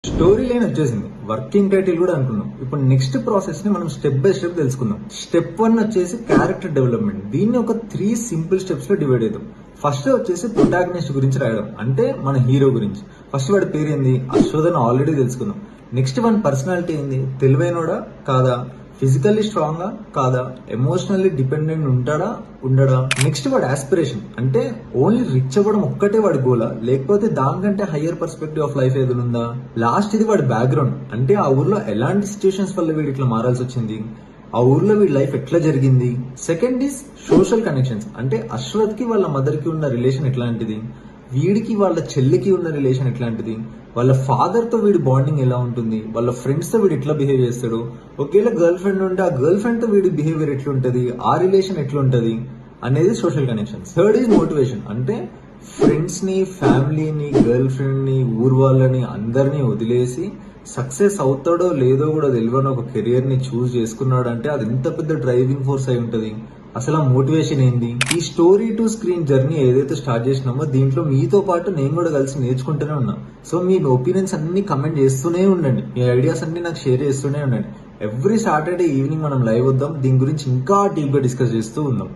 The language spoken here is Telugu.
స్టోరీ లైన్ వచ్చేసింది, వర్కింగ్ టైటిల్ కూడా అనుకున్నాం. ఇప్పుడు నెక్స్ట్ ప్రాసెస్ ని మనం స్టెప్ బై స్టెప్ తెలుసుకుందాం. స్టెప్ 1 వచ్చేసి క్యారెక్టర్ డెవలప్మెంట్. దీన్ని ఒక 3 సింపుల్ స్టెప్స్ లో డివైడ్ చేద్దాం. ఫస్ట్ వచ్చేసి ప్రొటాగనిస్ట్ గురించి రాయడం, అంటే మన హీరో గురించి. ఫస్ట్ వాడి పేరు ఏంది, అశ్వథ్ ఆల్రెడీ తెలుసుకుందాం. నెక్స్ట్ వన్ పర్సనాలిటీ ఏంది, తెలివైనోడా కాదా, ఫిజికల్లీ స్ట్రాంగా కాదా, ఎమోషనల్లీ డిపెండెంట్ ఉంటాడా ఉండడా. నెక్స్ట్ వాడి ఆస్పిరేషన్, అంటే ఓన్లీ రిచ్ అవ్వడం ఒక్కటే వాడి గోలా, లేకపోతే దానికంటే హయ్యర్ పర్స్పెక్టివ్ ఆఫ్ లైఫ్ ఏదైనా ఉందా. లాస్ట్ ఇది వాడి బ్యాక్గ్రౌండ్, అంటే ఆ ఊర్లో ఎలాంటి సిచ్యువేషన్స్ వల్ల వీడు ఇట్లా మారాల్సి వచ్చింది, ఆ ఊర్లో వీడి లైఫ్ ఎట్లా జరిగింది. సెకండ్ ఈస్ సోషల్ కనెక్షన్స్, అంటే అశ్వత్ కి వాళ్ళ మదర్ కి ఉన్న రిలేషన్ ఎట్లాంటిది, వీడికి వాళ్ళ చెల్లికి ఉన్న రిలేషన్ ఎట్లాంటిది, వాళ్ళ ఫాదర్ తో వీడి బాండింగ్ ఎలా ఉంటుంది, వాళ్ళ ఫ్రెండ్స్ తో వీడు ఎట్లా బిహేవ్ చేస్తాడు, ఒకవేళ గర్ల్ ఫ్రెండ్ ఉంటే ఆ గర్ల్ ఫ్రెండ్ తో వీడి బిహేవియర్ ఎట్లుంటది, ఆ రిలేషన్ ఎట్లుంటది అనేది social connections. Third is motivation, అంటే ఫ్రెండ్స్ ని, ఫ్యామిలీని, గర్ల్ ఫ్రెండ్ ని, ఊరు వాళ్ళని అందరినీ వదిలేసి సక్సెస్ అవుతాడో లేదో కూడా తెలియని ఒక కెరియర్ ని చూస్ చేసుకున్నాడు అంటే అది ఎంత పెద్ద డ్రైవింగ్ ఫోర్స్ అయి ఉంటది. అసలు ఆ మోటివేషన్ ఏంది. ఈ స్టోరీ టు స్క్రీన్ జర్నీ ఏదైతే స్టార్ట్ చేసినామో దీంట్లో మీతో పాటు నేను కూడా కలిసి నేర్చుకుంటూనే ఉన్నా. సో మీ ఒపీనియన్స్ అన్ని కమెంట్ చేస్తూనే ఉండండి, మీ ఐడియాస్ అన్ని నాకు షేర్ చేస్తూనే ఉండండి. ఎవ్రీ సాటర్డే ఈవినింగ్ మనం లైవ్ వద్దాం, దీని గురించి ఇంకా డీప్ గా డిస్కస్ చేస్తూ ఉందాం.